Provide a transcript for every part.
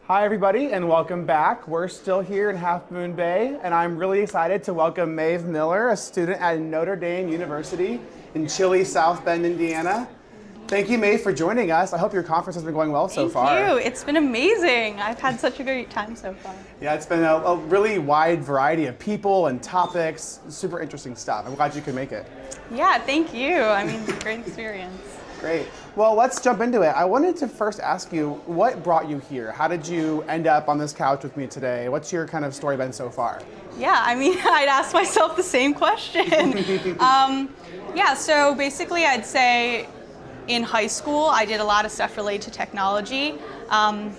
Hi everybody and welcome back. We're still here in Half Moon Bay and I'm really excited to welcome Maeve Miller, a student at Notre Dame University in chilly South Bend, Indiana. Thank you, Maeve, for joining us. I hope your conference has been going well so far. Thank you. It's been amazing. I've had such a great time so far. Yeah, it's been a really wide variety of people and topics, super interesting stuff. I'm glad you could make it. Yeah, thank you. I mean, it's a great experience. Great. Well, let's jump into it. I wanted to first ask you, what brought you here? How did you end up on this couch with me today? What's your kind of story been so far? Yeah, I mean, I'd ask myself the same question. Yeah, so basically I'd say in high school, I did a lot of stuff related to technology. And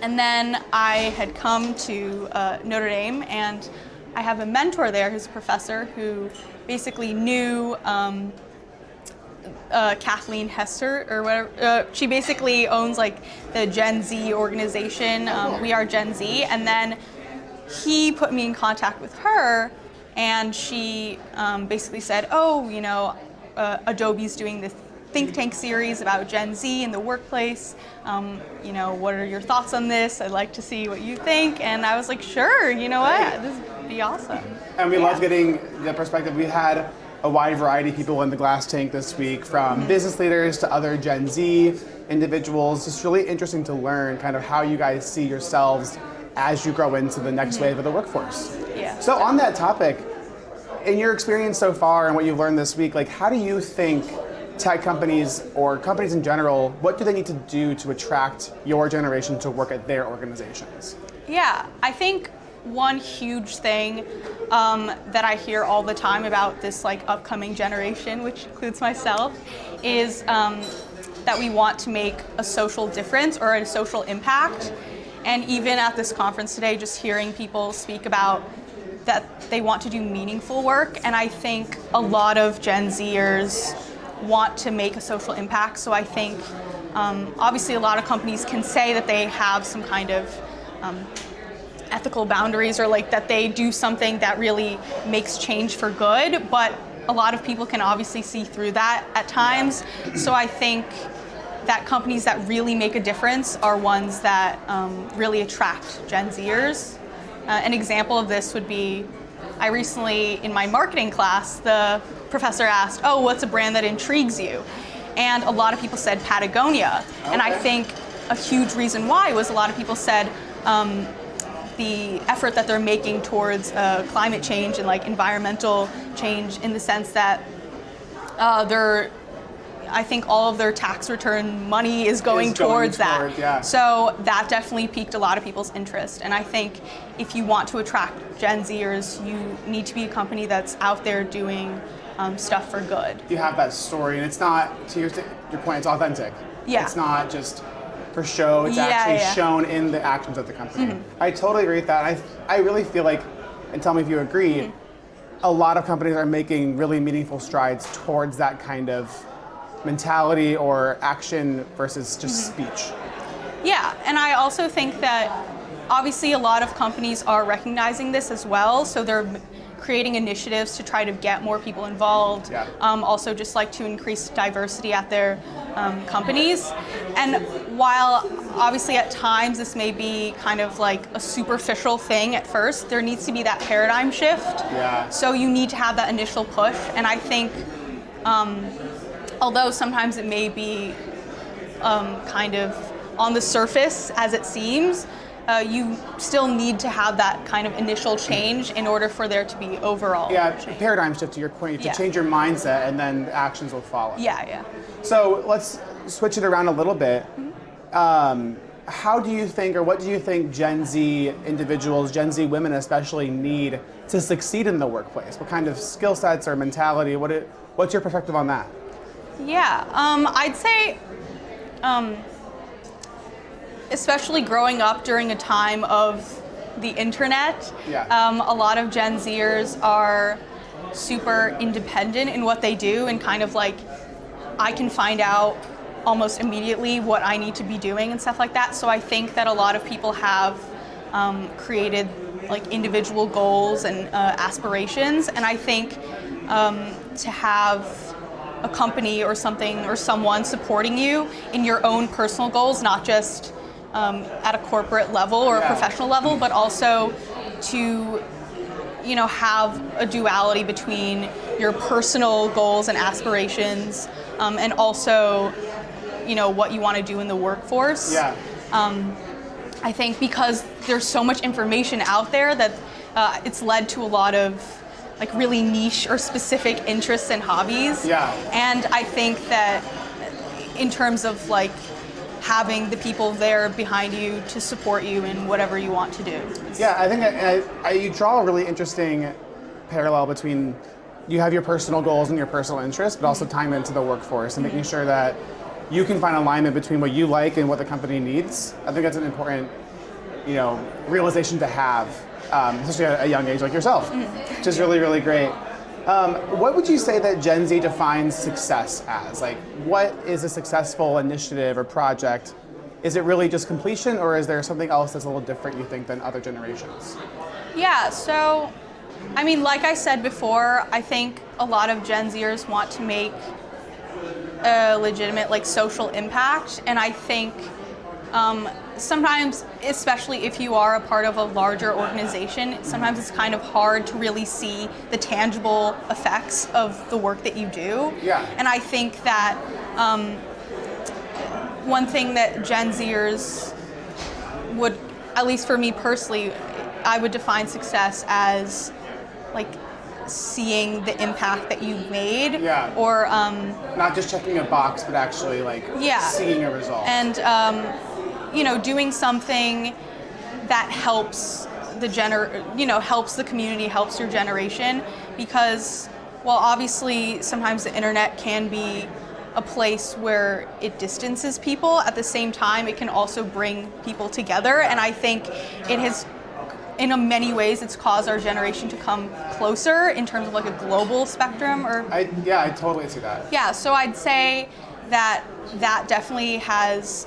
then I had come to Notre Dame, and I have a mentor there who's a professor who basically knew Kathleen Hester or whatever. She basically owns like the Gen Z organization. We Are Gen Z, and then he put me in contact with her, and she basically said, "Oh, you know, Adobe's doing this think tank series about Gen Z in the workplace. You know, what are your thoughts on this? I'd like to see what you think." And I was like, "Sure, you know what? This would be awesome." And we love getting the perspective. We had a wide variety of people in the glass tank this week, from business leaders to other Gen Z individuals. It's really interesting to learn kind of how you guys see yourselves as you grow into the next wave of the workforce. Yeah. So on that topic, in your experience so far and what you've learned this week, like how do you think tech companies or companies in general, what do they need to do to attract your generation to work at their organizations? Yeah, I think one huge thing that I hear all the time about this like upcoming generation, which includes myself, is that we want to make a social difference or a social impact. And even at this conference today, just hearing people speak about that they want to do meaningful work. And I think a lot of Gen Zers want to make a social impact. So I think obviously a lot of companies can say that they have some kind of ethical boundaries, or like that they do something that really makes change for good, but a lot of people can obviously see through that at times. So I think that companies that really make a difference are ones that really attract Gen Zers. An example of this would be, I recently, in my marketing class, the professor asked, "Oh, what's a brand that intrigues you?" And a lot of people said Patagonia. Okay. And I think a huge reason why was a lot of people said the effort that they're making towards climate change and like environmental change, in the sense that I think all of their tax return money is going towards that. Yeah. So that definitely piqued a lot of people's interest. And I think if you want to attract Gen Zers, you need to be a company that's out there doing stuff for good. You have that story, and it's not, to your point, it's authentic. Yeah. It's not just for show, it's actually shown in the actions of the company. I totally agree with that. I really feel like, and tell me if you agree, a lot of companies are making really meaningful strides towards that kind of mentality or action versus just speech. Yeah, and I also think that obviously a lot of companies are recognizing this as well, so they're creating initiatives to try to get more people involved. Yeah. Also just like to increase diversity at their companies. And while obviously at times this may be kind of like a superficial thing at first, there needs to be that paradigm shift. Yeah. So you need to have that initial push. And I think although sometimes it may be kind of on the surface as it seems, you still need to have that kind of initial change in order for there to be overall change. Paradigm shift to your point. You have to change your mindset and then actions will follow. Yeah. So let's switch it around a little bit. How do you think, or what do you think Gen Z individuals, Gen Z women especially, need to succeed in the workplace? What kind of skill sets or mentality? What's your perspective on that? Yeah, I'd say, especially growing up during a time of the internet, a lot of Gen Zers are super independent in what they do, and kind of like, I can find out almost immediately what I need to be doing and stuff like that. So I think that a lot of people have created like individual goals and aspirations, and I think to have a company or something or someone supporting you in your own personal goals, not just at a corporate level or a professional level, but also to have a duality between your personal goals and aspirations and also what you want to do in the workforce. I think because there's so much information out there that it's led to a lot of like really niche or specific interests and hobbies. And I think that in terms of like having the people there behind you to support you in whatever you want to do. I think you draw a really interesting parallel between you have your personal goals and your personal interests, but also tying it into the workforce and making sure that you can find alignment between what you like and what the company needs. I think that's an important, realization to have, especially at a young age like yourself, which is really, really great. What would you say that Gen Z defines success as? Like, what is a successful initiative or project? Is it really just completion, or is there something else that's a little different, you think, than other generations? Yeah, so, I mean, like I said before, I think a lot of Gen Zers want to make a legitimate like social impact, and I think sometimes, especially if you are a part of a larger organization, sometimes it's kind of hard to really see the tangible effects of the work that you do. And I think that one thing that Gen Zers would, at least for me personally, I would define success as like seeing the impact that you've made, or not just checking a box, but actually like seeing a result. And doing something that helps helps the community, helps your generation, because while obviously sometimes the internet can be a place where it distances people, at the same time it can also bring people together, and I think it has, in many ways, it's caused our generation to come closer in terms of like a global spectrum. I totally see that. Yeah, so I'd say that definitely has,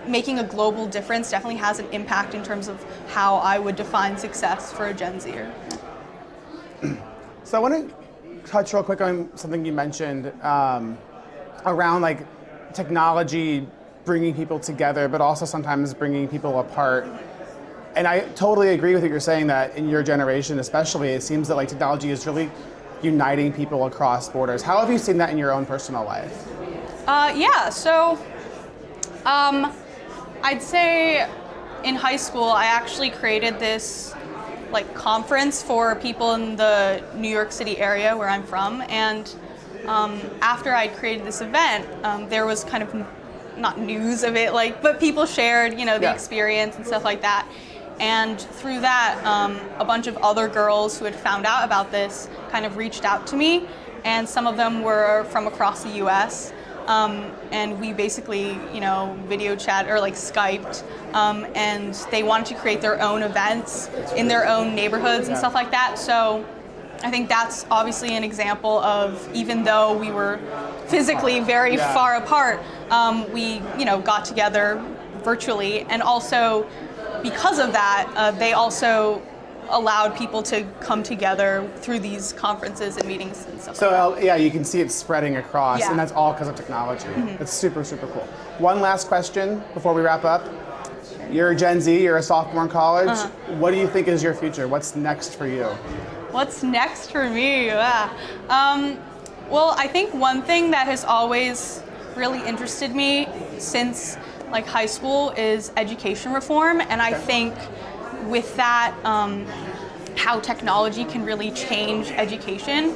making a global difference definitely has an impact in terms of how I would define success for a Gen Zer. So I want to touch real quick on something you mentioned around like technology bringing people together, but also sometimes bringing people apart. And I totally agree with what you're saying, that in your generation especially, it seems that like technology is really uniting people across borders. How have you seen that in your own personal life? I'd say in high school I actually created this like conference for people in the New York City area where I'm from, and after I created this event, there was kind of not news of it, but people shared the experience and stuff like that. And through that, a bunch of other girls who had found out about this kind of reached out to me, and some of them were from across the US. And we basically, video chat or Skyped, and they wanted to create their own events in their own neighborhoods and stuff like that. So I think that's obviously an example of, even though we were physically very far apart, we, got together virtually, and also because of that, they also allowed people to come together through these conferences and meetings and stuff. So you can see it spreading across, and that's all because of technology. It's super, super cool. One last question before we wrap up. You're a Gen Z, you're a sophomore in college. What do you think is your future? What's next for you? What's next for me? Well, I think one thing that has always really interested me since like high school is education reform, and I think with that, how technology can really change education.